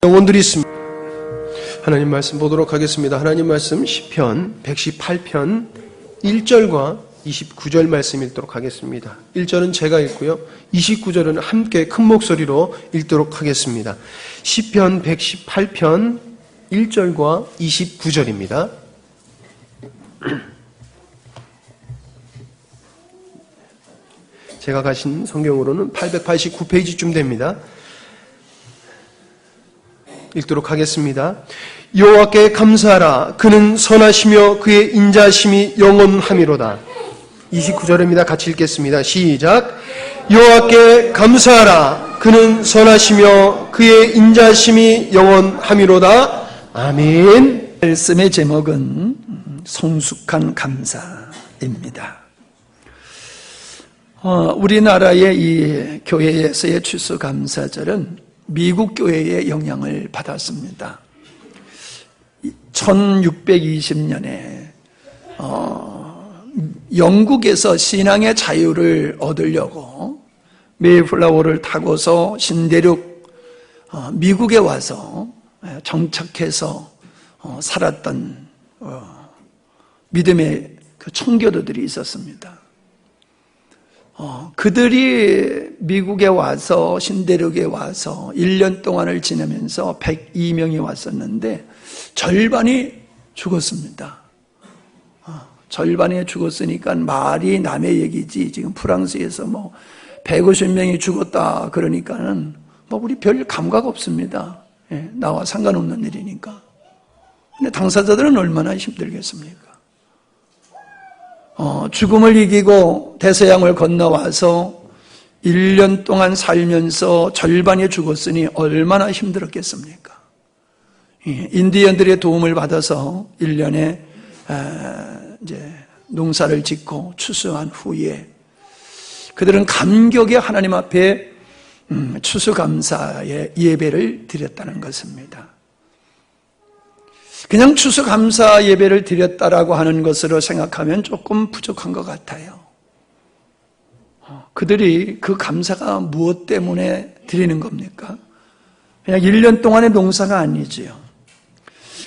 영혼들이 있습니다. 하나님 말씀 보도록 하겠습니다. 하나님 말씀 시편 118편 1절과 29절 말씀 읽도록 하겠습니다. 1절은 제가 읽고요. 29절은 함께 큰 목소리로 읽도록 하겠습니다. 시편 118편 1절과 29절입니다. 제가 가신 성경으로는 889페이지쯤 됩니다. 읽도록 하겠습니다. 여호와께 감사하라. 그는 선하시며 그의 인자심이 영원하미로다. 29절입니다. 같이 읽겠습니다. 시작. 여호와께 감사하라. 그는 선하시며 그의 인자심이 영원하미로다. 아멘. 말씀의 제목은 성숙한 감사입니다. 우리나라의 이 교회에서의 추수감사절은 미국 교회의 영향을 받았습니다. 1620년에 영국에서 신앙의 자유를 얻으려고 메이플라워를 타고서 신대륙 미국에 와서 정착해서 살았던 믿음의 그 청교도들이 있었습니다. 그들이 미국에 와서 신대륙에 와서 1년 동안을 지내면서 102명이 왔었는데 절반이 죽었습니다. 절반이 죽었으니까 말이 남의 얘기지. 지금 프랑스에서 150명이 죽었다 그러니까는 우리 별 감각 없습니다. 나와 상관없는 일이니까. 근데 당사자들은 얼마나 힘들겠습니까? 죽음을 이기고 대서양을 건너와서 1년 동안 살면서 절반이 죽었으니 얼마나 힘들었겠습니까? 인디언들의 도움을 받아서 1년에 이제 농사를 짓고 추수한 후에 그들은 감격에 하나님 앞에 추수감사의 예배를 드렸다는 것입니다. 그냥 추수감사 예배를 드렸다라고 하는 것으로 생각하면 조금 부족한 것 같아요. 그들이 그 감사가 무엇 때문에 드리는 겁니까? 그냥 1년 동안의 농사가 아니지요.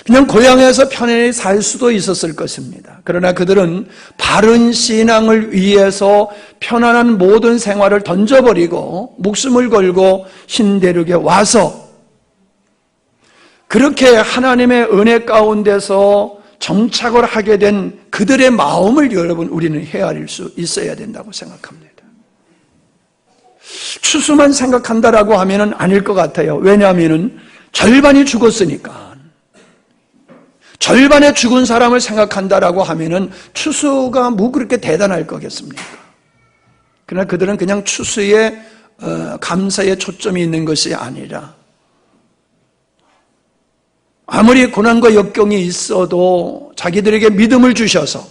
그냥 고향에서 편안히 살 수도 있었을 것입니다. 그러나 그들은 바른 신앙을 위해서 편안한 모든 생활을 던져버리고 목숨을 걸고 신대륙에 와서 그렇게 하나님의 은혜 가운데서 정착을 하게 된 그들의 마음을 여러분 우리는 헤아릴 수 있어야 된다고 생각합니다. 추수만 생각한다라고 하면은 아닐 것 같아요. 왜냐하면은 절반이 죽었으니까. 절반의 죽은 사람을 생각한다라고 하면은 추수가 뭐 그렇게 대단할 거겠습니까? 그러나 그들은 그냥 추수에 감사에 초점이 있는 것이 아니라 아무리 고난과 역경이 있어도 자기들에게 믿음을 주셔서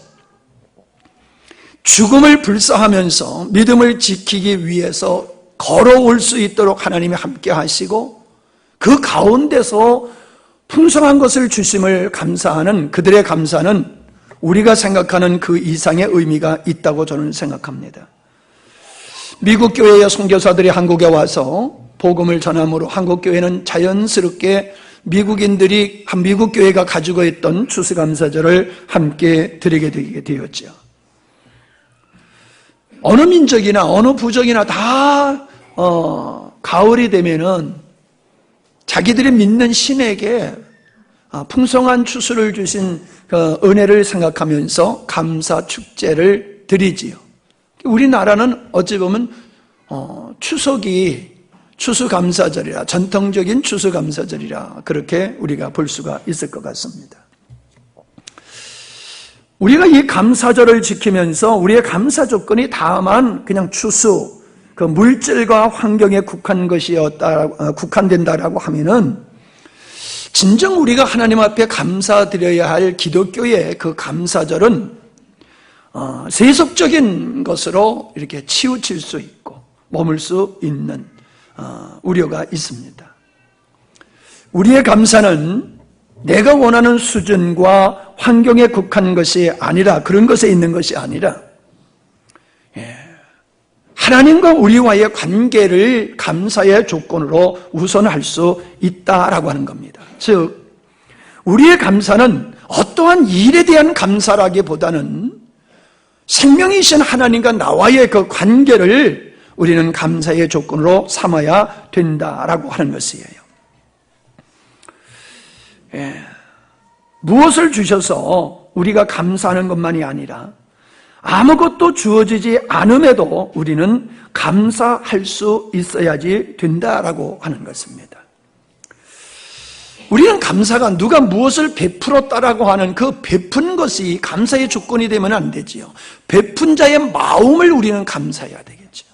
죽음을 불사하면서 믿음을 지키기 위해서 걸어올 수 있도록 하나님이 함께 하시고 그 가운데서 풍성한 것을 주심을 감사하는 그들의 감사는 우리가 생각하는 그 이상의 의미가 있다고 저는 생각합니다. 미국 교회의 선교사들이 한국에 와서 복음을 전함으로 한국 교회는 자연스럽게 미국인들이 미국 교회가 가지고 있던 추수감사절을 함께 드리게 되었죠. 어느 민족이나 어느 부족이나 다 가을이 되면은 자기들이 믿는 신에게 풍성한 추수를 주신 그 은혜를 생각하면서 감사 축제를 드리지요. 우리나라는 어찌 보면 추석이 추수감사절이라 전통적인 추수감사절이라 그렇게 우리가 볼 수가 있을 것 같습니다. 우리가 이 감사절을 지키면서 우리의 감사 조건이 다만 그냥 추수, 그 물질과 환경에 국한된다라고 하면은 진정 우리가 하나님 앞에 감사드려야 할 기독교의 그 감사절은 세속적인 것으로 이렇게 치우칠 수 있고 머물 수 있는 우려가 있습니다. 우리의 감사는 내가 원하는 수준과 환경에 국한 것이 아니라 그런 것에 있는 것이 아니라 하나님과 우리와의 관계를 감사의 조건으로 우선할 수 있다라고 하는 겁니다. 즉 우리의 감사는 어떠한 일에 대한 감사라기보다는 생명이신 하나님과 나와의 그 관계를 우리는 감사의 조건으로 삼아야 된다라고 하는 것이에요. 무엇을 주셔서 우리가 감사하는 것만이 아니라 아무것도 주어지지 않음에도 우리는 감사할 수 있어야지 된다라고 하는 것입니다. 우리는 감사가 누가 무엇을 베풀었다라고 하는 그 베푼 것이 감사의 조건이 되면 안 되지요. 베푼 자의 마음을 우리는 감사해야 되겠죠.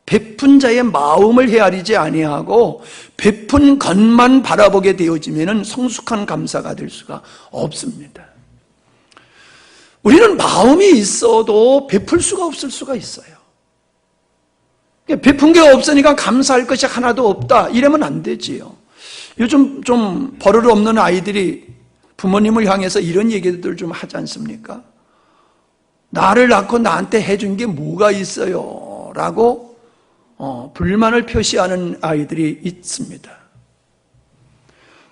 베푼 자의 마음을 헤아리지 아니하고 베푼 것만 바라보게 되어지면 성숙한 감사가 될 수가 없습니다. 우리는 마음이 있어도 베풀 수가 없을 수가 있어요. 베푼 게 없으니까 감사할 것이 하나도 없다 이러면 안 되지요. 요즘 좀 버릇 없는 아이들이 부모님을 향해서 이런 얘기들 좀 하지 않습니까? 나를 낳고 나한테 해준 게 뭐가 있어요? 라고 불만을 표시하는 아이들이 있습니다.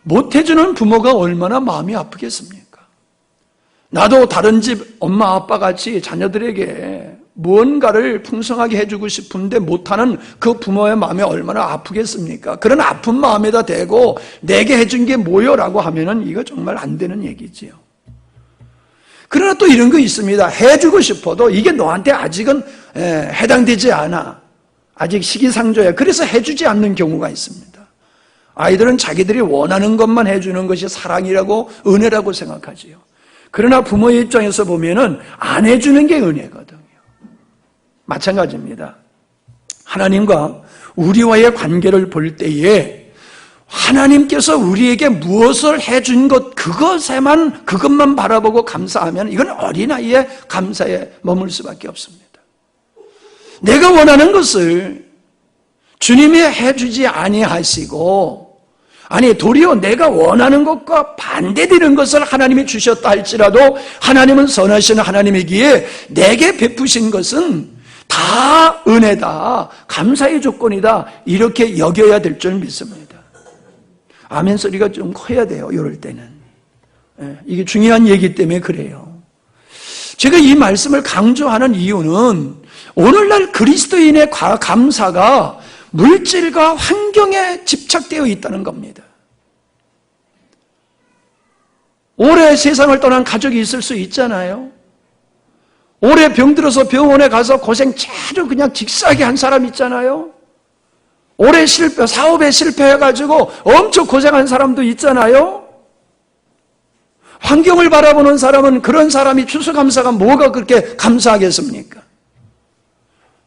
못 해주는 부모가 얼마나 마음이 아프겠습니까? 나도 다른 집 엄마 아빠 같이 자녀들에게 무언가를 풍성하게 해주고 싶은데 못하는 그 부모의 마음이 얼마나 아프겠습니까? 그런 아픈 마음에다 대고 내게 해준 게 뭐요라고 하면은 이거 정말 안 되는 얘기지요. 그러나 또 이런 거 있습니다. 해주고 싶어도 이게 너한테 아직은 해당되지 않아. 아직 시기상조야. 그래서 해주지 않는 경우가 있습니다. 아이들은 자기들이 원하는 것만 해주는 것이 사랑이라고 은혜라고 생각하지요. 그러나 부모의 입장에서 보면은 안 해주는 게 은혜거든요. 마찬가지입니다. 하나님과 우리와의 관계를 볼 때에 하나님께서 우리에게 무엇을 해준 것, 그것만 바라보고 감사하면 이건 어린아이의 감사에 머물 수밖에 없습니다. 내가 원하는 것을 주님이 해주지 아니하시고, 아니 도리어 내가 원하는 것과 반대되는 것을 하나님이 주셨다 할지라도 하나님은 선하신 하나님이기에 내게 베푸신 것은 다 은혜다, 감사의 조건이다, 이렇게 여겨야 될 줄 믿습니다. 아멘 소리가 좀 커야 돼요. 이럴 때는. 이게 중요한 얘기 때문에 그래요. 제가 이 말씀을 강조하는 이유는 오늘날 그리스도인의 감사가 물질과 환경에 집착되어 있다는 겁니다. 오래 세상을 떠난 가족이 있을 수 있잖아요. 오래 병들어서 병원에 가서 고생 제대로 그냥 직사하게 한 사람 있잖아요. 오래 사업에 실패해가지고 엄청 고생한 사람도 있잖아요. 환경을 바라보는 사람은 그런 사람이 추수감사가 뭐가 그렇게 감사하겠습니까?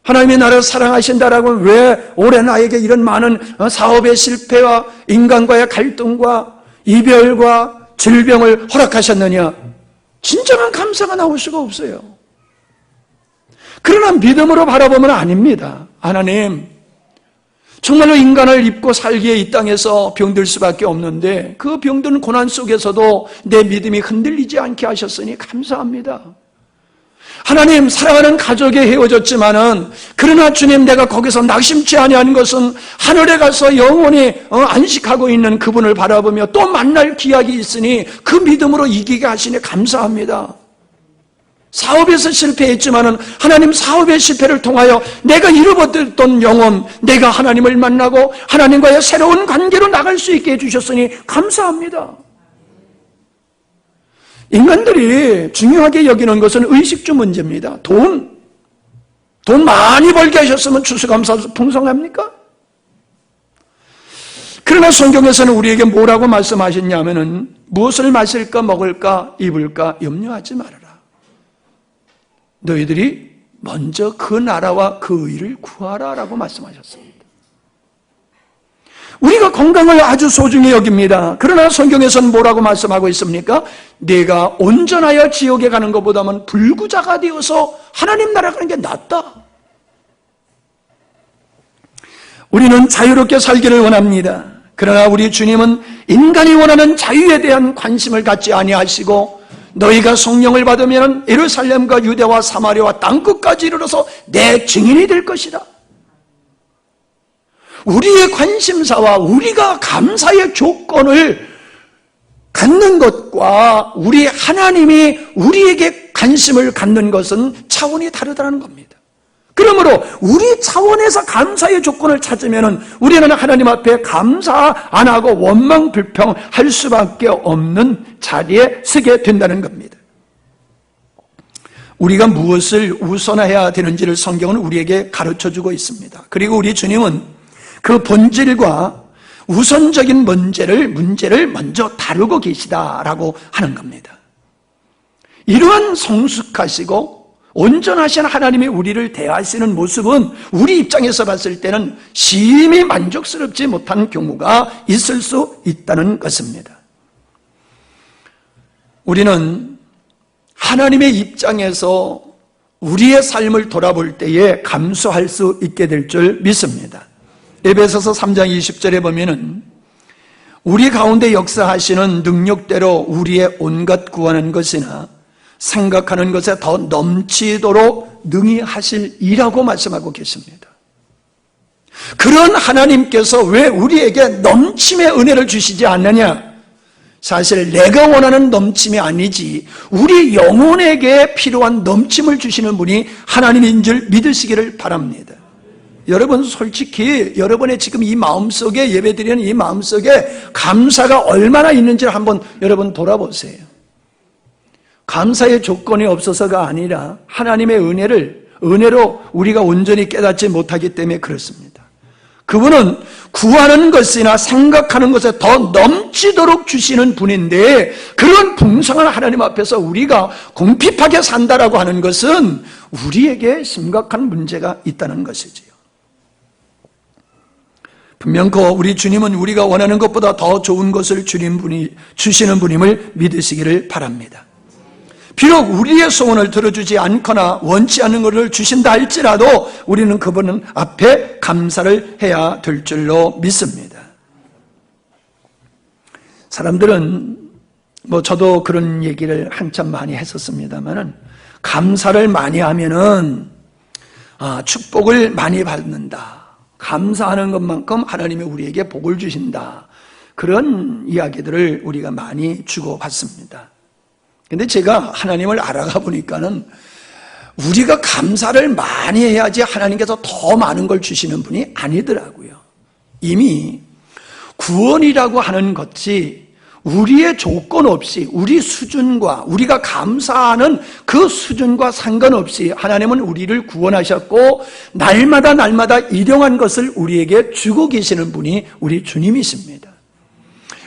하나님의 나라를 사랑하신다라고 왜 올해 나에게 이런 많은 사업의 실패와 인간과의 갈등과 이별과 질병을 허락하셨느냐? 진정한 감사가 나올 수가 없어요. 그러나 믿음으로 바라보면 아닙니다. 하나님, 정말로 인간을 입고 살기에 이 땅에서 병들 수밖에 없는데 그 병든 고난 속에서도 내 믿음이 흔들리지 않게 하셨으니 감사합니다. 하나님, 사랑하는 가족이 헤어졌지만은 그러나 주님, 내가 거기서 낙심치 아니한 것은 하늘에 가서 영원히 안식하고 있는 그분을 바라보며 또 만날 기약이 있으니 그 믿음으로 이기게 하시니 감사합니다. 사업에서 실패했지만은 하나님, 사업의 실패를 통하여 내가 잃어버렸던 영혼, 내가 하나님을 만나고 하나님과의 새로운 관계로 나갈 수 있게 해주셨으니 감사합니다. 인간들이 중요하게 여기는 것은 의식주 문제입니다. 돈 많이 벌게 하셨으면 추수감사 풍성합니까? 그러나 성경에서는 우리에게 뭐라고 말씀하셨냐면은 무엇을 마실까 먹을까 입을까 염려하지 말아라. 너희들이 먼저 그 나라와 그 의를 구하라라고 말씀하셨습니다. 우리가 건강을 아주 소중히 여깁니다. 그러나 성경에서는 뭐라고 말씀하고 있습니까? 내가 온전하여 지옥에 가는 것보다는 불구자가 되어서 하나님 나라 가는 게 낫다. 우리는 자유롭게 살기를 원합니다. 그러나 우리 주님은 인간이 원하는 자유에 대한 관심을 갖지 아니하시고 너희가 성령을 받으면 예루살렘과 유대와 사마리아와 땅끝까지 이르러서 내 증인이 될 것이다. 우리의 관심사와 우리가 감사의 조건을 갖는 것과 우리 하나님이 우리에게 관심을 갖는 것은 차원이 다르다는 겁니다. 그러므로 우리 차원에서 감사의 조건을 찾으면 우리는 하나님 앞에 감사 안 하고 원망 불평할 수밖에 없는 자리에 서게 된다는 겁니다. 우리가 무엇을 우선해야 되는지를 성경은 우리에게 가르쳐주고 있습니다. 그리고 우리 주님은 그 본질과 우선적인 문제를 먼저 다루고 계시다라고 하는 겁니다. 이러한 성숙하시고 온전하신 하나님이 우리를 대하시는 모습은 우리 입장에서 봤을 때는 심히 만족스럽지 못한 경우가 있을 수 있다는 것입니다. 우리는 하나님의 입장에서 우리의 삶을 돌아볼 때에 감수할 수 있게 될 줄 믿습니다. 에베소서 3장 20절에 보면은 우리 가운데 역사하시는 능력대로 우리의 온갖 구하는 것이나 생각하는 것에 더 넘치도록 능히 하실 이라고 말씀하고 계십니다. 그런 하나님께서 왜 우리에게 넘침의 은혜를 주시지 않느냐? 사실 내가 원하는 넘침이 아니지 우리 영혼에게 필요한 넘침을 주시는 분이 하나님인 줄 믿으시기를 바랍니다. 여러분 솔직히 여러분의 지금 이 마음속에 예배드리는 이 마음속에 감사가 얼마나 있는지를 한번 여러분 돌아보세요. 감사의 조건이 없어서가 아니라 하나님의 은혜로 우리가 온전히 깨닫지 못하기 때문에 그렇습니다. 그분은 구하는 것이나 생각하는 것에 더 넘치도록 주시는 분인데 그런 풍성한 하나님 앞에서 우리가 궁핍하게 산다라고 하는 것은 우리에게 심각한 문제가 있다는 것이지요. 분명코 우리 주님은 우리가 원하는 것보다 더 좋은 것을 주시는 분임을 믿으시기를 바랍니다. 비록 우리의 소원을 들어주지 않거나 원치 않는 것을 주신다 할지라도 우리는 그분 앞에 감사를 해야 될 줄로 믿습니다. 사람들은 저도 그런 얘기를 한참 많이 했었습니다만은 감사를 많이 하면은 축복을 많이 받는다. 감사하는 것만큼 하나님이 우리에게 복을 주신다. 그런 이야기들을 우리가 많이 주고받습니다. 근데 제가 하나님을 알아가 보니까는 우리가 감사를 많이 해야지 하나님께서 더 많은 걸 주시는 분이 아니더라고요. 이미 구원이라고 하는 것이 우리의 조건 없이 우리 수준과 우리가 감사하는 그 수준과 상관없이 하나님은 우리를 구원하셨고 날마다 일용한 것을 우리에게 주고 계시는 분이 우리 주님이십니다.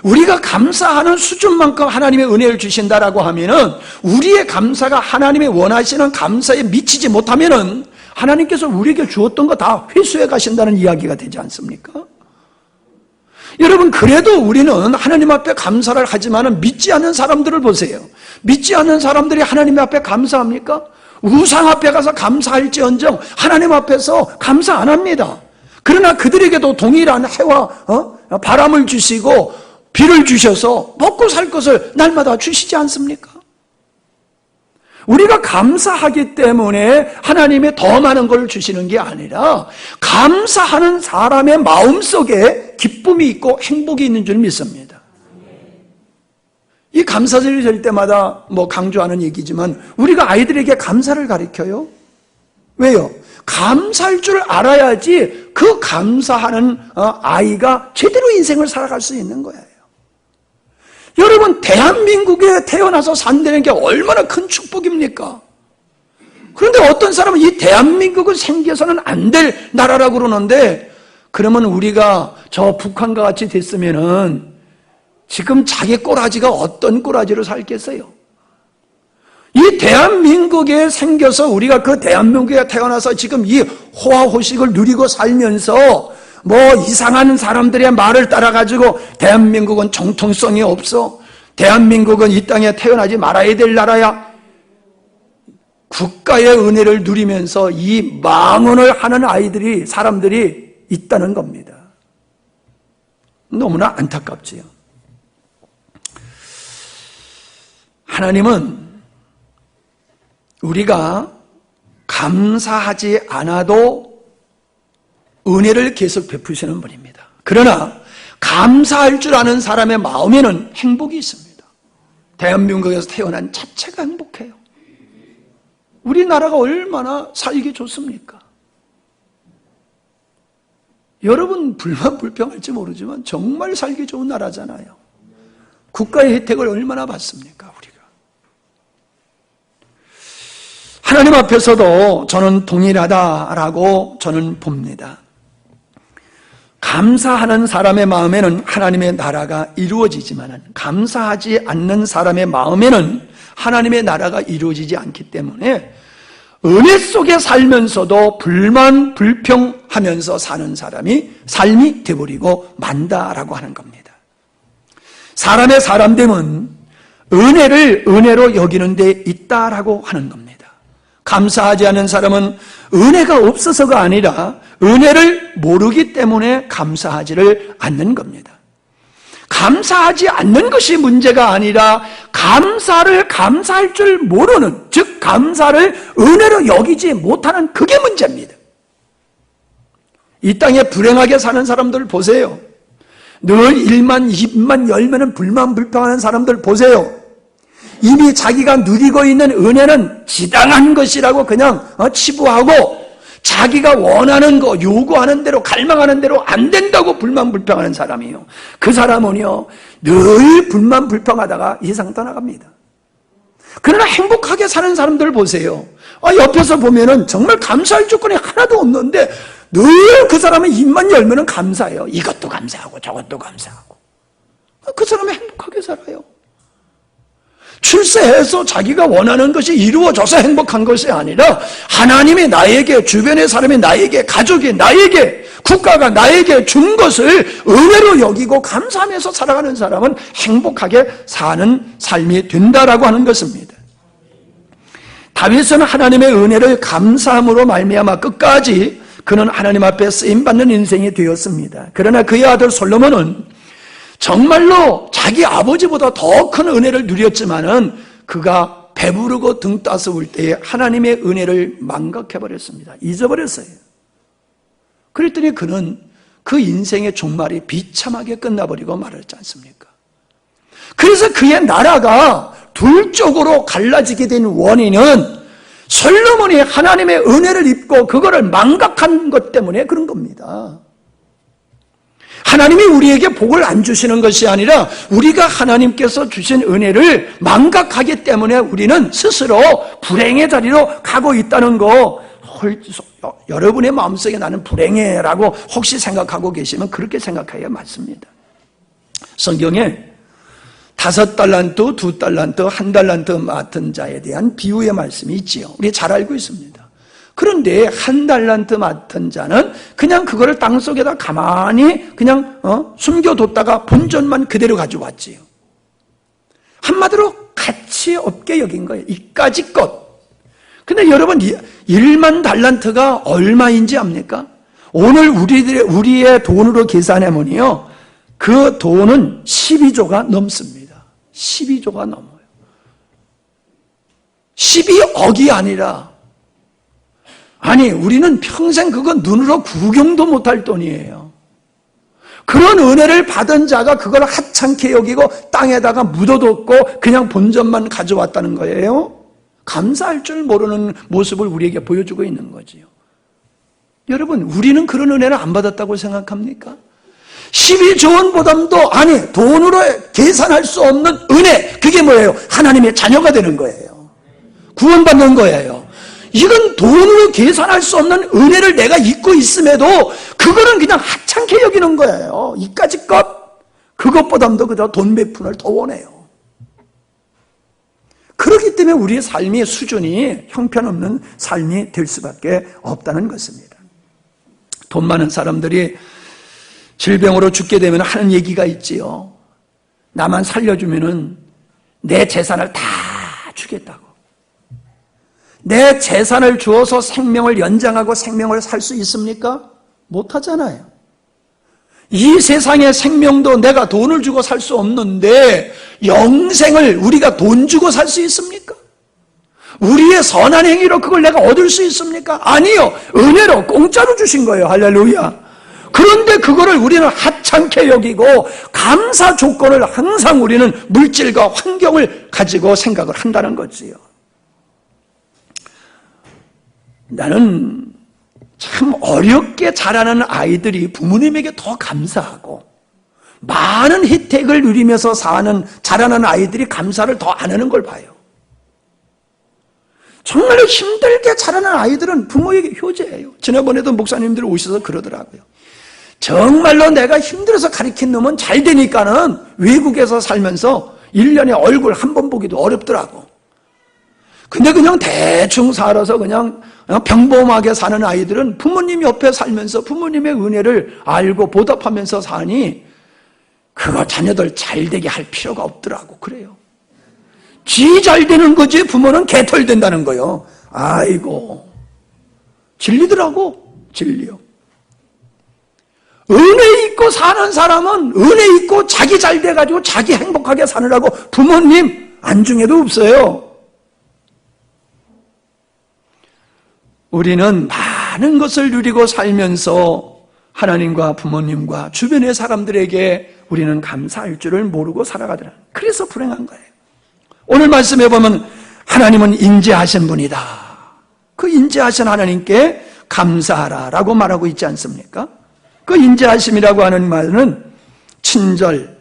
우리가 감사하는 수준만큼 하나님의 은혜를 주신다라고 하면은 우리의 감사가 하나님의 원하시는 감사에 미치지 못하면은 하나님께서 우리에게 주었던 거 다 회수해 가신다는 이야기가 되지 않습니까? 여러분 그래도 우리는 하나님 앞에 감사를 하지만은 믿지 않는 사람들을 보세요. 믿지 않는 사람들이 하나님 앞에 감사합니까? 우상 앞에 가서 감사할지언정 하나님 앞에서 감사 안 합니다. 그러나 그들에게도 동일한 해와 바람을 주시고 비를 주셔서 먹고 살 것을 날마다 주시지 않습니까? 우리가 감사하기 때문에 하나님의 더 많은 걸 주시는 게 아니라 감사하는 사람의 마음속에 기쁨이 있고 행복이 있는 줄 믿습니다. 이 감사절이 될 때마다 강조하는 얘기지만 우리가 아이들에게 감사를 가르쳐요. 왜요? 감사할 줄 알아야지 그 감사하는 아이가 제대로 인생을 살아갈 수 있는 거예요. 여러분 대한민국에 태어나서 산다는 게 얼마나 큰 축복입니까? 그런데 어떤 사람은 이 대한민국은 생겨서는 안 될 나라라고 그러는데 그러면 우리가 저 북한과 같이 됐으면은 지금 자기 꼬라지가 어떤 꼬라지로 살겠어요? 이 대한민국에 생겨서 우리가 그 대한민국에 태어나서 지금 이 호화호식을 누리고 살면서 이상한 사람들의 말을 따라가지고 대한민국은 정통성이 없어. 대한민국은 이 땅에 태어나지 말아야 될 나라야. 국가의 은혜를 누리면서 이 망언을 하는 사람들이 있다는 겁니다. 너무나 안타깝지요. 하나님은 우리가 감사하지 않아도 은혜를 계속 베푸시는 분입니다. 그러나 감사할 줄 아는 사람의 마음에는 행복이 있습니다. 대한민국에서 태어난 자체가 행복해요. 우리나라가 얼마나 살기 좋습니까? 여러분 불만 불평할지 모르지만 정말 살기 좋은 나라잖아요. 국가의 혜택을 얼마나 받습니까, 우리가? 하나님 앞에서도 저는 동일하다라고 저는 봅니다. 감사하는 사람의 마음에는 하나님의 나라가 이루어지지만 감사하지 않는 사람의 마음에는 하나님의 나라가 이루어지지 않기 때문에 은혜 속에 살면서도 불만 불평하면서 사는 삶이 되어버리고 만다라고 하는 겁니다. 사람의 사람됨은 은혜를 은혜로 여기는 데 있다라고 하는 겁니다. 감사하지 않는 사람은 은혜가 없어서가 아니라 은혜를 모르기 때문에 감사하지를 않는 겁니다. 감사하지 않는 것이 문제가 아니라 감사를 감사할 줄 모르는, 즉 감사를 은혜로 여기지 못하는 그게 문제입니다. 이 땅에 불행하게 사는 사람들 보세요. 늘 일만 입만 열면은 불만 불평하는 사람들 보세요. 이미 자기가 누리고 있는 은혜는 지당한 것이라고 그냥 치부하고 자기가 원하는 거, 요구하는 대로, 갈망하는 대로 안 된다고 불만 불평하는 사람이에요. 그 사람은요, 늘 불만 불평하다가 이상 떠나갑니다. 그러나 행복하게 사는 사람들 보세요. 옆에서 보면은 정말 감사할 조건이 하나도 없는데 늘 그 사람은 입만 열면은 감사해요. 이것도 감사하고 저것도 감사하고. 그 사람은 행복하게 살아요. 출세해서 자기가 원하는 것이 이루어져서 행복한 것이 아니라 하나님이 나에게, 주변의 사람이 나에게, 가족이 나에게, 국가가 나에게 준 것을 은혜로 여기고 감사하면서 살아가는 사람은 행복하게 사는 삶이 된다라고 하는 것입니다. 다윗은 하나님의 은혜를 감사함으로 말미암아 끝까지 그는 하나님 앞에 쓰임받는 인생이 되었습니다. 그러나 그의 아들 솔로몬은 정말로 자기 아버지보다 더 큰 은혜를 누렸지만은 그가 배부르고 등 따스울 때에 하나님의 은혜를 망각해버렸습니다. 잊어버렸어요. 그랬더니 그는 그 인생의 종말이 비참하게 끝나버리고 말았지 않습니까? 그래서 그의 나라가 둘 쪽으로 갈라지게 된 원인은 솔로몬이 하나님의 은혜를 입고 그거를 망각한 것 때문에 그런 겁니다. 하나님이 우리에게 복을 안 주시는 것이 아니라 우리가 하나님께서 주신 은혜를 망각하기 때문에 우리는 스스로 불행의 자리로 가고 있다는 거, 여러분의 마음속에 나는 불행해라고 혹시 생각하고 계시면 그렇게 생각해야 맞습니다. 성경에 5달란트, 2달란트, 1달란트 맡은 자에 대한 비유의 말씀이 있지요. 우리 잘 알고 있습니다. 그런데 1달란트 맡은 자는 그냥 그거를 땅속에다 가만히 그냥 숨겨뒀다가 본전만 그대로 가져왔지요. 한마디로 가치 없게 여긴 거예요. 이까짓 것. 근데 여러분 1만 달란트가 얼마인지 압니까? 오늘 우리의 돈으로 계산해보면요, 그 돈은 12조가 넘습니다. 12조가 넘어요. 12억이 아니라, 아니 우리는 평생 그거 눈으로 구경도 못할 돈이에요. 그런 은혜를 받은 자가 그걸 하찮게 여기고 땅에다가 묻어뒀고 그냥 본전만 가져왔다는 거예요. 감사할 줄 모르는 모습을 우리에게 보여주고 있는 거지요. 여러분, 우리는 그런 은혜를 안 받았다고 생각합니까? 12조 원보다도 아니 돈으로 계산할 수 없는 은혜, 그게 뭐예요? 하나님의 자녀가 되는 거예요. 구원받는 거예요. 이건 돈으로 계산할 수 없는 은혜를 내가 잊고 있음에도 그거는 그냥 하찮게 여기는 거예요. 이까짓 것, 그것보다도 그저 돈 몇 푼을 더 원해요. 그렇기 때문에 우리의 삶의 수준이 형편없는 삶이 될 수밖에 없다는 것입니다. 돈 많은 사람들이 질병으로 죽게 되면 하는 얘기가 있지요. 나만 살려주면은 내 재산을 다 주겠다고. 내 재산을 주어서 생명을 연장하고 생명을 살 수 있습니까? 못하잖아요. 이 세상의 생명도 내가 돈을 주고 살 수 없는데 영생을 우리가 돈 주고 살 수 있습니까? 우리의 선한 행위로 그걸 내가 얻을 수 있습니까? 아니요. 은혜로 공짜로 주신 거예요. 할렐루야. 그런데 그거를 우리는 하찮게 여기고 감사 조건을 항상 우리는 물질과 환경을 가지고 생각을 한다는 거지요. 나는 참 어렵게 자라는 아이들이 부모님에게 더 감사하고 많은 혜택을 누리면서 자라는 아이들이 감사를 더 안 하는 걸 봐요. 정말로 힘들게 자라는 아이들은 부모에게 효자예요. 지난번에도 목사님들이 오셔서 그러더라고요. 정말로 내가 힘들어서 가르친 놈은 잘 되니까는 외국에서 살면서 1년에 얼굴 한 번 보기도 어렵더라고. 근데 그냥 대충 살아서 그냥 평범하게 사는 아이들은 부모님 옆에 살면서 부모님의 은혜를 알고 보답하면서 사니 그거 자녀들 잘 되게 할 필요가 없더라고. 그래요. 지 잘 되는 거지 부모는 개털 된다는 거요. 아이고 진리더라고. 진리요. 은혜 있고 사는 사람은 은혜 있고 자기 잘 돼가지고 자기 행복하게 사느라고 부모님 안중에도 없어요. 우리는 많은 것을 누리고 살면서 하나님과 부모님과 주변의 사람들에게 우리는 감사할 줄을 모르고 살아가더라. 그래서 불행한 거예요. 오늘 말씀해 보면 하나님은 인자하신 분이다. 그 인자하신 하나님께 감사하라라고 말하고 있지 않습니까? 그 인자하심이라고 하는 말은 친절,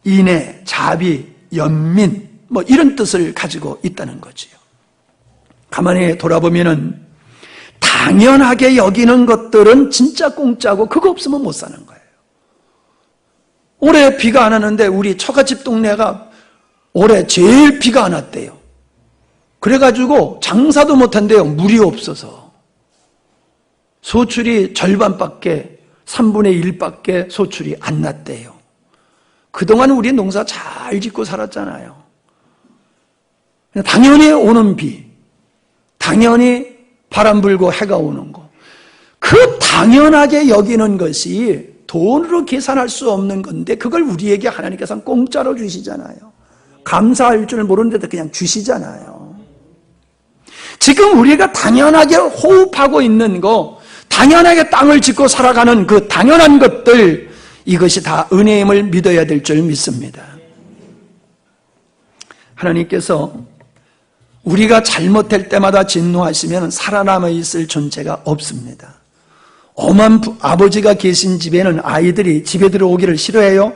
인애, 자비, 연민 뭐 이런 뜻을 가지고 있다는 거지요. 가만히 돌아보면은 당연하게 여기는 것들은 진짜 공짜고 그거 없으면 못 사는 거예요. 올해 비가 안 왔는데 우리 처갓집 동네가 올해 제일 비가 안 왔대요. 그래가지고 장사도 못한대요. 물이 없어서. 소출이 절반밖에 3분의 1밖에 소출이 안 났대요. 그동안 우리 농사 잘 짓고 살았잖아요. 당연히 오는 비, 당연히 바람 불고 해가 오는 거, 그 당연하게 여기는 것이 돈으로 계산할 수 없는 건데 그걸 우리에게 하나님께서는 공짜로 주시잖아요. 감사할 줄 모르는데도 그냥 주시잖아요. 지금 우리가 당연하게 호흡하고 있는 거, 당연하게 땅을 짚고 살아가는 그 당연한 것들, 이것이 다 은혜임을 믿어야 될 줄 믿습니다. 하나님께서 우리가 잘못할 때마다 진노하시면 살아남아 있을 존재가 없습니다. 엄한 아버지가 계신 집에는 아이들이 집에 들어오기를 싫어해요.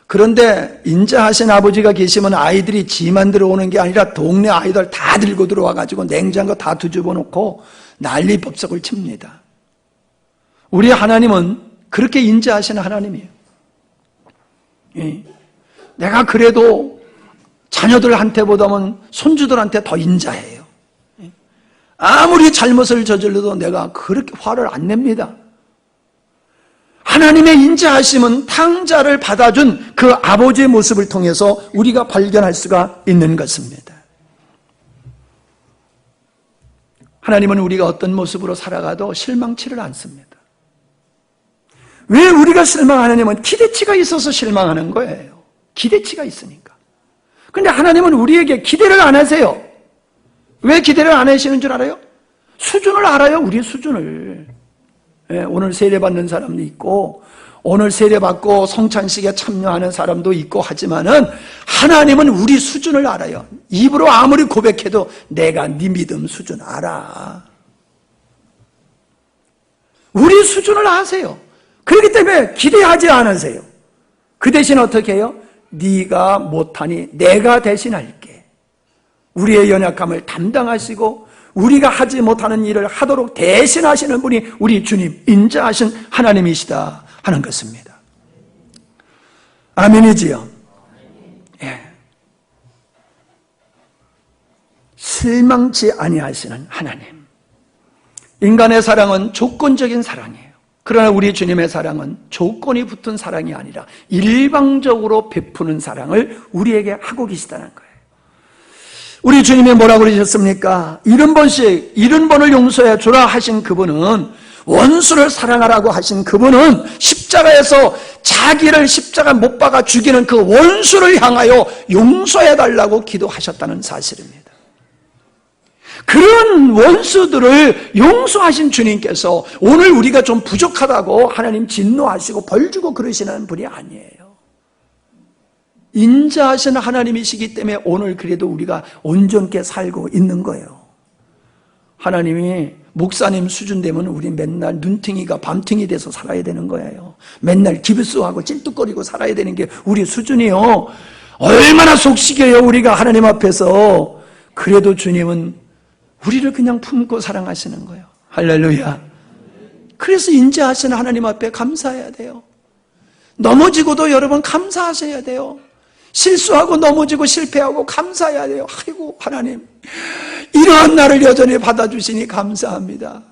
그런데 인자하신 아버지가 계시면 아이들이 지만 들어오는 게 아니라 동네 아이들 다 들고 들어와가지고 냉장고 다 뒤집어 놓고 난리법석을 칩니다. 우리 하나님은 그렇게 인자하신 하나님이에요. 내가 그래도 자녀들한테보다는 손주들한테 더 인자해요. 아무리 잘못을 저질러도 내가 그렇게 화를 안 냅니다. 하나님의 인자하심은 탕자를 받아준 그 아버지의 모습을 통해서 우리가 발견할 수가 있는 것입니다. 하나님은 우리가 어떤 모습으로 살아가도 실망치를 않습니다. 왜 우리가 실망하느냐면 기대치가 있어서 실망하는 거예요. 기대치가 있으니까. 근데 하나님은 우리에게 기대를 안 하세요. 왜 기대를 안 하시는 줄 알아요? 수준을 알아요. 우리의 수준을. 오늘 세례받는 사람도 있고 오늘 세례받고 성찬식에 참여하는 사람도 있고 하지만은 하나님은 우리 수준을 알아요. 입으로 아무리 고백해도 내가 네 믿음 수준 알아. 우리 수준을 아세요. 그렇기 때문에 기대하지 않으세요. 그 대신 어떻게 해요? 네가 못하니 내가 대신할게. 우리의 연약함을 담당하시고 우리가 하지 못하는 일을 하도록 대신하시는 분이 우리 주님, 인자하신 하나님이시다 하는 것입니다. 아멘이지요? 예. 실망치 아니하시는 하나님. 인간의 사랑은 조건적인 사랑이에요. 그러나 우리 주님의 사랑은 조건이 붙은 사랑이 아니라 일방적으로 베푸는 사랑을 우리에게 하고 계시다는 거예요. 우리 주님이 뭐라고 그러셨습니까? 70번씩 70번을 용서해 주라 하신 그분은 원수를 사랑하라고 하신 그분은 십자가에서 자기를 십자가 못 박아 죽이는 그 원수를 향하여 용서해달라고 기도하셨다는 사실입니다. 그런 원수들을 용서하신 주님께서 오늘 우리가 좀 부족하다고 하나님 진노하시고 벌 주고 그러시는 분이 아니에요. 인자하신 하나님이시기 때문에 오늘 그래도 우리가 온전케 살고 있는 거예요. 하나님이 목사님 수준 되면 우리 맨날 눈팅이가 밤팅이 돼서 살아야 되는 거예요. 맨날 기부스하고 찔뚝거리고 살아야 되는 게 우리 수준이요. 얼마나 속식여요 우리가 하나님 앞에서. 그래도 주님은 우리를 그냥 품고 사랑하시는 거예요. 할렐루야. 그래서 인자하신 하나님 앞에 감사해야 돼요. 넘어지고도 여러분 감사하셔야 돼요. 실수하고 넘어지고 실패하고 감사해야 돼요. 아이고 하나님 이러한 나를 여전히 받아주시니 감사합니다.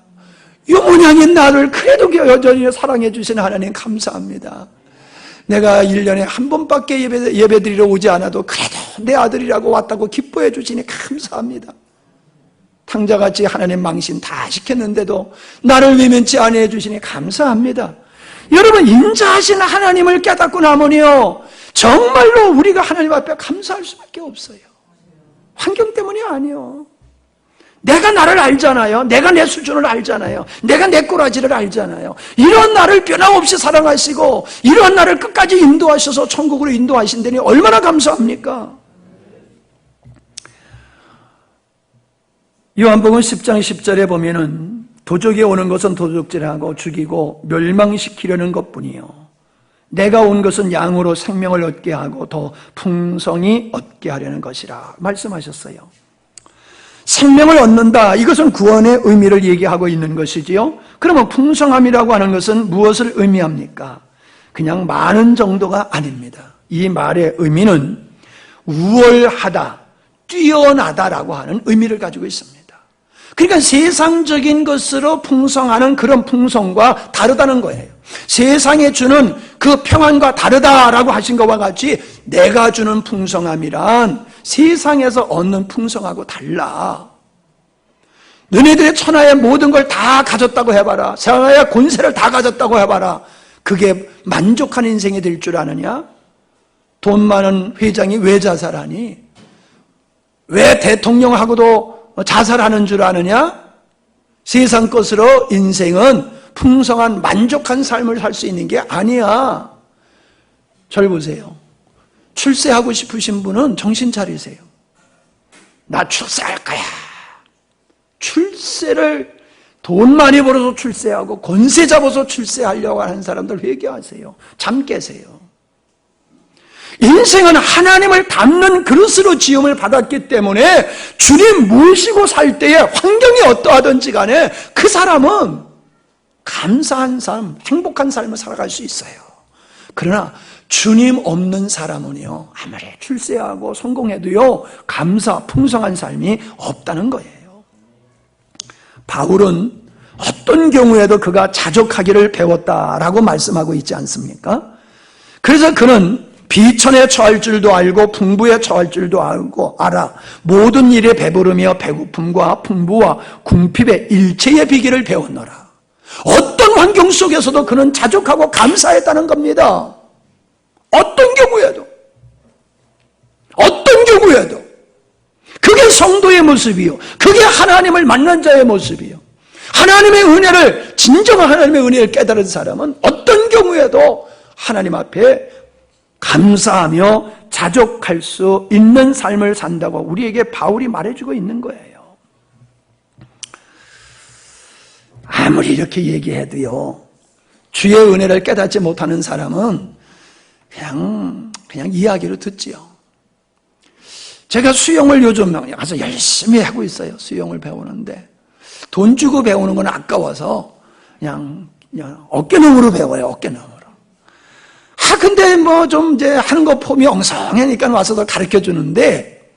이 모양인 나를 그래도 여전히 사랑해 주시는 하나님 감사합니다. 내가 1년에 한 번밖에 예배드리러 오지 않아도 그래도 내 아들이라고 왔다고 기뻐해 주시니 감사합니다. 탕자같이 하나님 망신 다 시켰는데도 나를 외면치 않아 주시니 감사합니다. 여러분 인자하신 하나님을 깨닫고 나면요 정말로 우리가 하나님 앞에 감사할 수밖에 없어요. 환경 때문이 아니요. 내가 나를 알잖아요. 내가 내 수준을 알잖아요. 내가 내 꼬라지를 알잖아요. 이런 나를 변함없이 사랑하시고 이런 나를 끝까지 인도하셔서 천국으로 인도하신다니 얼마나 감사합니까? 요한복음 10장 10절에 보면은 도적이 오는 것은 도적질하고 죽이고 멸망시키려는 것뿐이요. 내가 온 것은 양으로 생명을 얻게 하고 더 풍성히 얻게 하려는 것이라 말씀하셨어요. 생명을 얻는다. 이것은 구원의 의미를 얘기하고 있는 것이지요. 그러면 풍성함이라고 하는 것은 무엇을 의미합니까? 그냥 많은 정도가 아닙니다. 이 말의 의미는 우월하다, 뛰어나다라고 하는 의미를 가지고 있습니다. 그러니까 세상적인 것으로 풍성하는 그런 풍성과 다르다는 거예요. 세상에 주는 그 평안과 다르다라고 하신 것과 같이 내가 주는 풍성함이란 세상에서 얻는 풍성하고 달라. 너네들의 천하의 모든 걸 다 가졌다고 해봐라. 천하의 권세를 다 가졌다고 해봐라. 그게 만족한 인생이 될 줄 아느냐? 돈 많은 회장이 왜 자살하니? 왜 대통령하고도 자살하는 줄 아느냐? 세상 것으로 인생은 풍성한 만족한 삶을 살 수 있는 게 아니야. 절 보세요. 출세하고 싶으신 분은 정신 차리세요. 나 출세할 거야. 출세를 돈 많이 벌어서 출세하고 권세 잡아서 출세하려고 하는 사람들 회개하세요. 잠 깨세요. 인생은 하나님을 닮는 그릇으로 지음을 받았기 때문에 주님 모시고 살 때에 환경이 어떠하든지 간에 그 사람은 감사한 삶, 행복한 삶을 살아갈 수 있어요. 그러나 주님 없는 사람은요 아무리 출세하고 성공해도요 감사, 풍성한 삶이 없다는 거예요. 바울은 어떤 경우에도 그가 자족하기를 배웠다라고 말씀하고 있지 않습니까? 그래서 그는 비천에 처할 줄도 알고 풍부에 처할 줄도 알아 모든 일에 배부르며 배고픔과 풍부와 궁핍의 일체의 비결을 배웠노라. 어떤 환경 속에서도 그는 자족하고 감사했다는 겁니다. 어떤 경우에도 그게 성도의 모습이요, 그게 하나님을 만난 자의 모습이요. 하나님의 은혜를, 진정한 하나님의 은혜를 깨달은 사람은 어떤 경우에도 하나님 앞에 감사하며 자족할 수 있는 삶을 산다고 우리에게 바울이 말해주고 있는 거예요. 아무리 이렇게 얘기해도요 주의 은혜를 깨닫지 못하는 사람은 그냥 이야기로 듣지요. 제가 수영을 요즘 아주 열심히 하고 있어요. 수영을 배우는데 돈 주고 배우는 건 아까워서 그냥 어깨너머로 배워요. 어깨너머로. 근데 좀 이제 하는 거 폼이 엉성하니까 와서도 가르쳐 주는데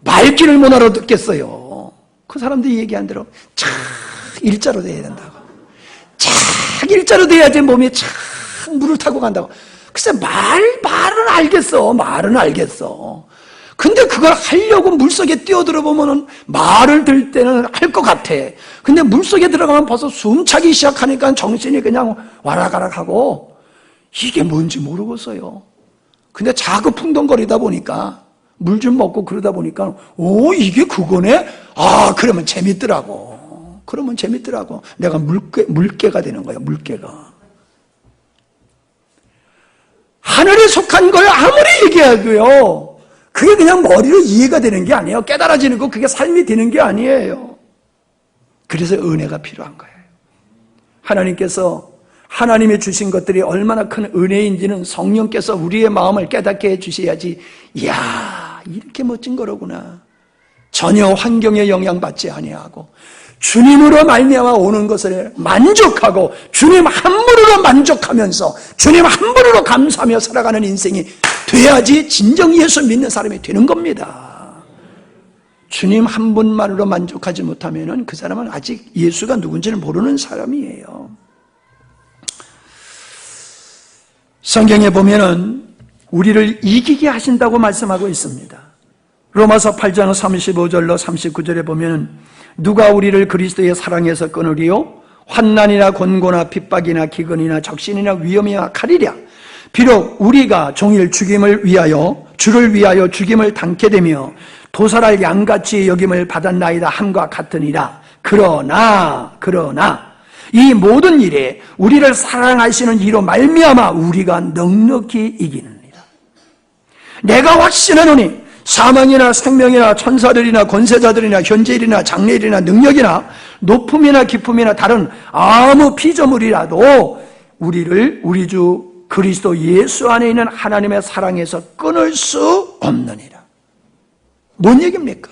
말귀를 못 알아듣겠어요. 그 사람들이 얘기한 대로 착 일자로 돼야 된다고. 착 일자로 돼야지 몸이 착 물을 타고 간다고. 글쎄 말은 알겠어. 말은 알겠어. 근데 그걸 하려고 물속에 뛰어들어 보면은 말을 들 때는 할 것 같아. 근데 물속에 들어가면 벌써 숨차기 시작하니까 정신이 그냥 와락가락하고 이게 뭔지 모르겠어요. 근데 자꾸 풍덩거리다 보니까 물 좀 먹고 그러다 보니까 이게 그거네? 그러면 재밌더라고. 내가 물개가 되는 거야, 물개가. 하늘에 속한 걸 아무리 얘기하고요, 그게 그냥 머리로 이해가 되는 게 아니에요. 깨달아지는 거, 그게 삶이 되는 게 아니에요. 그래서 은혜가 필요한 거예요. 하나님께서 하나님이 주신 것들이 얼마나 큰 은혜인지는 성령께서 우리의 마음을 깨닫게 해주셔야지, 이야, 이렇게 멋진 거로구나. 전혀 환경에 영향받지 아니하고 주님으로 말미암아 오는 것을 만족하고 주님 한 분으로 만족하면서 주님 한 분으로 감사하며 살아가는 인생이 돼야지 진정 예수 믿는 사람이 되는 겁니다. 주님 한 분만으로 만족하지 못하면 그 사람은 아직 예수가 누군지를 모르는 사람이에요. 성경에 보면은 우리를 이기게 하신다고 말씀하고 있습니다. 로마서 8장 35절로 39절에 보면은 누가 우리를 그리스도의 사랑에서 끊으리요? 환난이나 곤고나 핍박이나 기근이나 적신이나 위험이나 칼이랴. 비록 우리가 종일 죽임을 위하여 주를 위하여 죽임을 당케 되며 도살할 양같이 여김을 받았나이다 함과 같으니라. 그러나 이 모든 일에 우리를 사랑하시는 이로 말미암아 우리가 넉넉히 이기느니라. 내가 확신하노니 사망이나 생명이나 천사들이나 권세자들이나 현재일이나 장래일이나 능력이나 높음이나 깊음이나 다른 아무 피조물이라도 우리를 우리 주 그리스도 예수 안에 있는 하나님의 사랑에서 끊을 수 없느니라. 뭔 얘기입니까?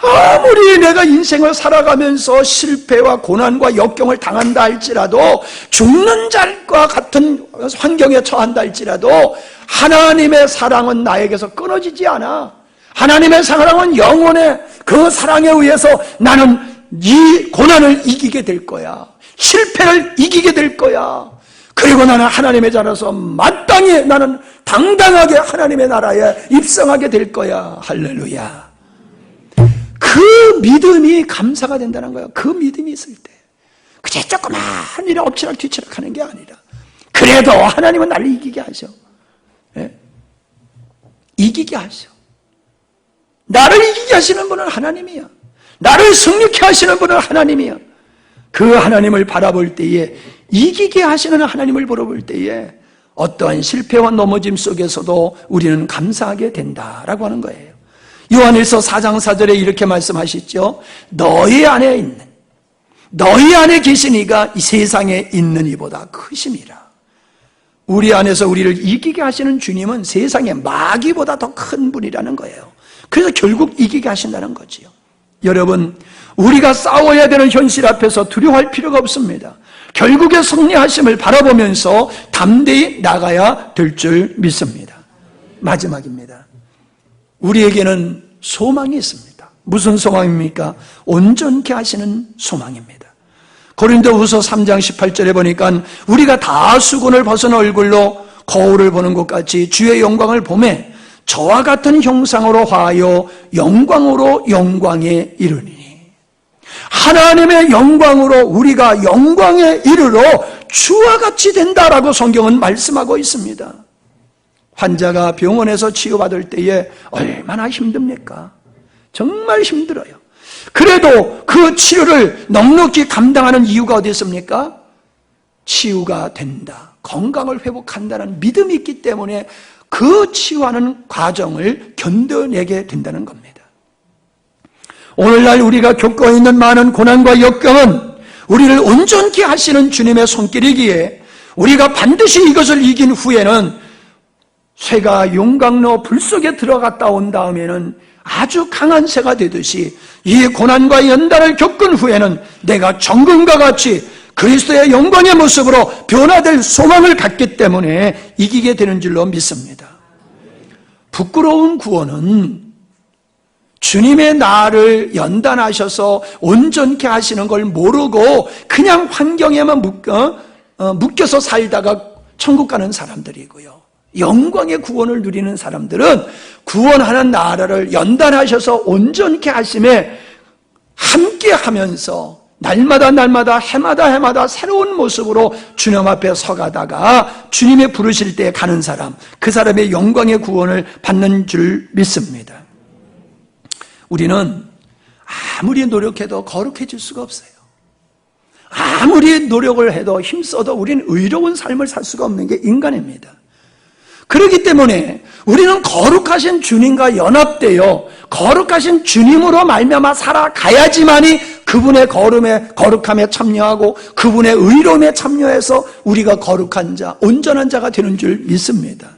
아무리 내가 인생을 살아가면서 실패와 고난과 역경을 당한다 할지라도 죽는 자과 같은 환경에 처한다 할지라도 하나님의 사랑은 나에게서 끊어지지 않아. 하나님의 사랑은 영원해. 그 사랑에 의해서 나는 이 고난을 이기게 될 거야. 실패를 이기게 될 거야. 그리고 나는 하나님의 자라서 마땅히 나는 당당하게 하나님의 나라에 입성하게 될 거야. 할렐루야. 그 믿음이 감사가 된다는 거예요. 그 믿음이 있을 때. 그저 조그만 일에 엎치락 뒤치락 하는 게 아니라. 그래도 하나님은 나를 이기게 하셔. 예? 이기게 하셔. 나를 이기게 하시는 분은 하나님이야. 나를 승리케 하시는 분은 하나님이야. 그 하나님을 바라볼 때에, 이기게 하시는 하나님을 바라볼 때에 어떠한 실패와 넘어짐 속에서도 우리는 감사하게 된다라고 하는 거예요. 요한일서 4장 4절에 이렇게 말씀하시죠. 너희 안에 계신 이가 이 세상에 있는 이보다 크심이라. 우리 안에서 우리를 이기게 하시는 주님은 세상의 마귀보다 더 큰 분이라는 거예요. 그래서 결국 이기게 하신다는 거지요. 여러분, 우리가 싸워야 되는 현실 앞에서 두려워할 필요가 없습니다. 결국에 승리하심을 바라보면서 담대히 나가야 될 줄 믿습니다. 마지막입니다. 우리에게는 소망이 있습니다. 무슨 소망입니까? 온전케 하시는 소망입니다. 고린도후서 3장 18절에 보니까 우리가 다 수건을 벗은 얼굴로 거울을 보는 것 같이 주의 영광을 보매 저와 같은 형상으로 화하여 영광으로 영광에 이르니. 하나님의 영광으로 우리가 영광에 이르러 주와 같이 된다라고 성경은 말씀하고 있습니다. 환자가 병원에서 치유받을 때에 얼마나 힘듭니까? 정말 힘들어요. 그래도 그 치료를 넉넉히 감당하는 이유가 어디 있습니까? 치유가 된다, 건강을 회복한다는 믿음이 있기 때문에 그 치유하는 과정을 견뎌내게 된다는 겁니다. 오늘날 우리가 겪고 있는 많은 고난과 역경은 우리를 온전케 하시는 주님의 손길이기에 우리가 반드시 이것을 이긴 후에는 새가 용광로 불 속에 들어갔다 온 다음에는 아주 강한 새가 되듯이 이 고난과 연단을 겪은 후에는 내가 정금과 같이 그리스도의 영광의 모습으로 변화될 소망을 갖기 때문에 이기게 되는 줄로 믿습니다. 부끄러운 구원은 주님의 나를 연단하셔서 온전케 하시는 걸 모르고 그냥 환경에만 묶여서 살다가 천국 가는 사람들이고요. 영광의 구원을 누리는 사람들은 구원하는 나라를 연단하셔서 온전케 하심에 함께하면서 날마다 해마다 새로운 모습으로 주님 앞에 서가다가 주님의 부르실 때 가는 사람, 그 사람의 영광의 구원을 받는 줄 믿습니다. 우리는 아무리 노력해도 거룩해질 수가 없어요. 아무리 노력을 해도 힘써도 우리는 의로운 삶을 살 수가 없는 게 인간입니다. 그렇기 때문에 우리는 거룩하신 주님과 연합되어 거룩하신 주님으로 말미암아 살아가야지만이 그분의 거룩함에 참여하고 그분의 의로움에 참여해서 우리가 거룩한 자, 온전한 자가 되는 줄 믿습니다.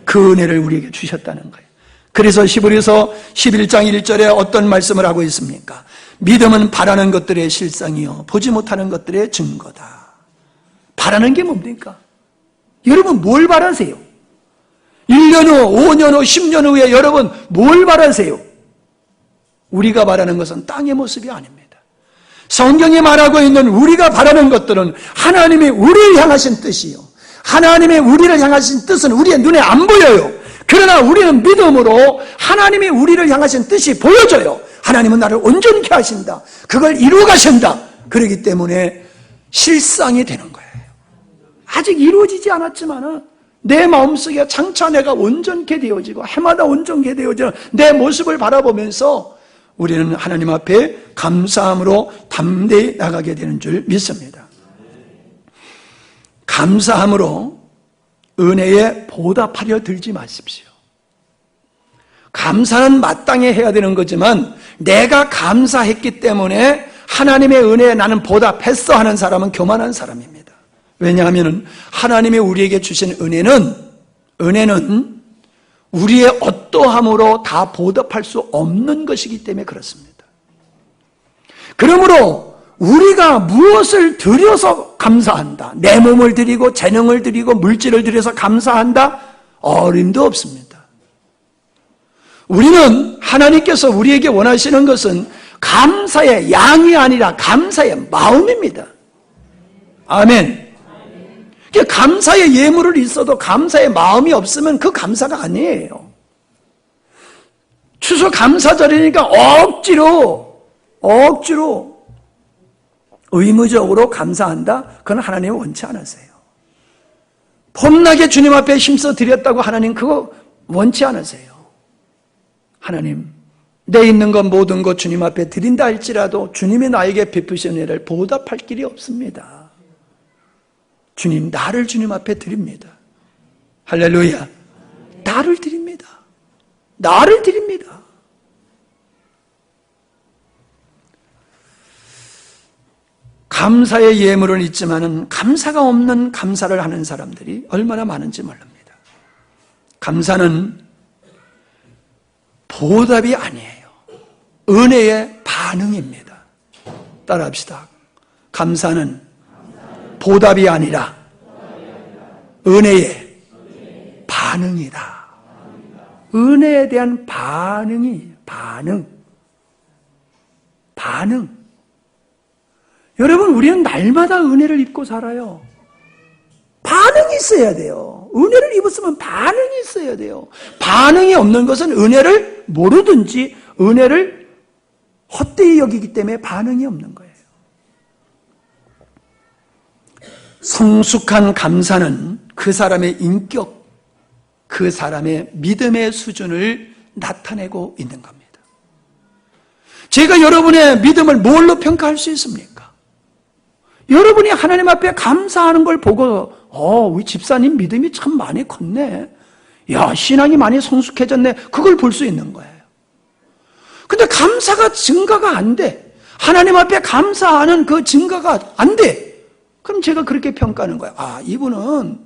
그 은혜를 우리에게 주셨다는 거예요. 그래서 히브리서 11장 1절에 어떤 말씀을 하고 있습니까? 믿음은 바라는 것들의 실상이요 보지 못하는 것들의 증거다. 바라는 게 뭡니까? 여러분 뭘 바라세요? 1년 후, 5년 후, 10년 후에 여러분 뭘 바라세요? 우리가 바라는 것은 땅의 모습이 아닙니다. 성경이 말하고 있는 우리가 바라는 것들은 하나님이 우리를 향하신 뜻이요, 하나님의 우리를 향하신 뜻은 우리의 눈에 안 보여요. 그러나 우리는 믿음으로 하나님이 우리를 향하신 뜻이 보여져요. 하나님은 나를 온전케 하신다, 그걸 이루어 가신다. 그렇기 때문에 실상이 되는 거예요. 아직 이루어지지 않았지만 내 마음속에 장차 내가 온전케 되어지고 해마다 온전케 되어지는 내 모습을 바라보면서 우리는 하나님 앞에 감사함으로 담대히 나가게 되는 줄 믿습니다. 감사함으로 은혜에 보답하려 들지 마십시오. 감사는 마땅히 해야 되는 거지만 내가 감사했기 때문에 하나님의 은혜에 나는 보답했어 하는 사람은 교만한 사람입니다. 왜냐하면 하나님이 우리에게 주신 은혜는 우리의 어떠함으로 다 보답할 수 없는 것이기 때문에 그렇습니다. 그러므로 우리가 무엇을 드려서 감사한다, 내 몸을 드리고 재능을 드리고 물질을 드려서 감사한다, 어림도 없습니다. 우리는 하나님께서 우리에게 원하시는 것은 감사의 양이 아니라 감사의 마음입니다. 아멘. 감사의 예물을 있어도 감사의 마음이 없으면 그 감사가 아니에요. 추수 감사절이니까 억지로 의무적으로 감사한다? 그건 하나님은 원치 않으세요. 폼나게 주님 앞에 힘써 드렸다고 하나님 그거 원치 않으세요. 하나님, 내 있는 것 모든 것 주님 앞에 드린다 할지라도 주님이 나에게 베푸신 은혜를 보답할 길이 없습니다. 주님, 나를 주님 앞에 드립니다. 할렐루야. 나를 드립니다. 나를 드립니다. 감사의 예물은 있지만은 감사가 없는 감사를 하는 사람들이 얼마나 많은지 모릅니다. 감사는 보답이 아니에요. 은혜의 반응입니다. 따라합시다. 감사는 보답이 아니라 은혜의 반응이다. 은혜에 대한 반응. 여러분, 우리는 날마다 은혜를 입고 살아요. 반응이 있어야 돼요. 은혜를 입었으면 반응이 있어야 돼요. 반응이 없는 것은 은혜를 모르든지 은혜를 헛되이 여기기 때문에 반응이 없는 거예요. 성숙한 감사는 그 사람의 인격, 그 사람의 믿음의 수준을 나타내고 있는 겁니다. 제가 여러분의 믿음을 뭘로 평가할 수 있습니까? 여러분이 하나님 앞에 감사하는 걸 보고 우리 집사님 믿음이 참 많이 컸네, 야 신앙이 많이 성숙해졌네, 그걸 볼 수 있는 거예요. 근데 감사가 증가가 안 돼, 하나님 앞에 감사하는 그 증가가 안 돼, 그럼 제가 그렇게 평가하는 거예요. 이분은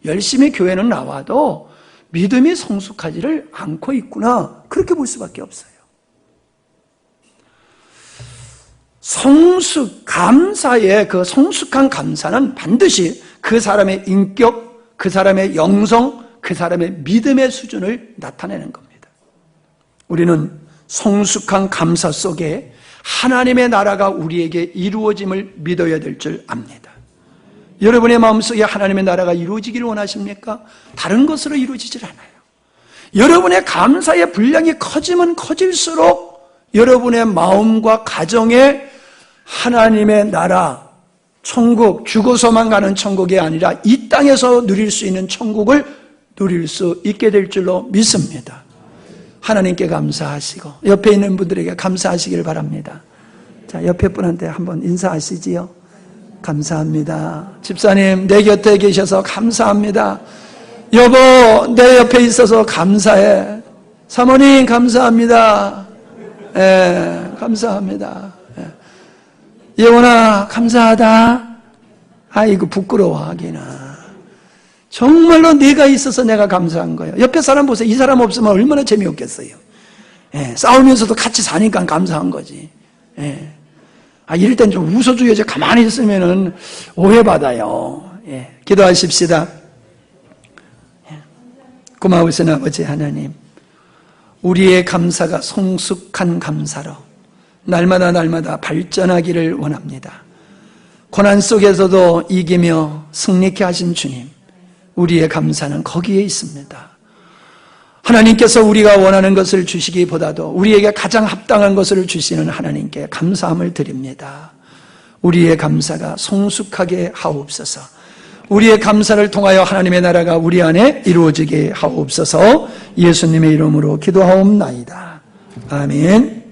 열심히 교회는 나와도 믿음이 성숙하지를 않고 있구나, 그렇게 볼 수밖에 없어요. 감사의 그 성숙한 감사는 반드시 그 사람의 인격, 그 사람의 영성, 그 사람의 믿음의 수준을 나타내는 겁니다. 우리는 성숙한 감사 속에 하나님의 나라가 우리에게 이루어짐을 믿어야 될 줄 압니다. 여러분의 마음속에 하나님의 나라가 이루어지기를 원하십니까? 다른 것으로 이루어지질 않아요. 여러분의 감사의 분량이 커지면 커질수록 여러분의 마음과 가정에 하나님의 나라, 천국, 죽어서만 가는 천국이 아니라 이 땅에서 누릴 수 있는 천국을 누릴 수 있게 될 줄로 믿습니다. 하나님께 감사하시고 옆에 있는 분들에게 감사하시길 바랍니다. 자, 옆에 분한테 한번 인사하시지요. 감사합니다. 집사님, 내 곁에 계셔서 감사합니다. 여보, 내 옆에 있어서 감사해. 사모님, 감사합니다. 감사합니다. 예원아, 감사하다. 아이고, 부끄러워하기는. 정말로 네가 있어서 내가 감사한 거예요. 옆에 사람 보세요. 이 사람 없으면 얼마나 재미없겠어요. 싸우면서도 같이 사니까 감사한 거지. 이럴 땐 좀 웃어줘야지. 가만히 있으면은 오해받아요. 기도하십시다. 고마우신 아버지 하나님, 우리의 감사가 성숙한 감사로 날마다 발전하기를 원합니다. 고난 속에서도 이기며 승리케 하신 주님, 우리의 감사는 거기에 있습니다. 하나님께서 우리가 원하는 것을 주시기보다도 우리에게 가장 합당한 것을 주시는 하나님께 감사함을 드립니다. 우리의 감사가 성숙하게 하옵소서. 우리의 감사를 통하여 하나님의 나라가 우리 안에 이루어지게 하옵소서. 예수님의 이름으로 기도하옵나이다. 아멘.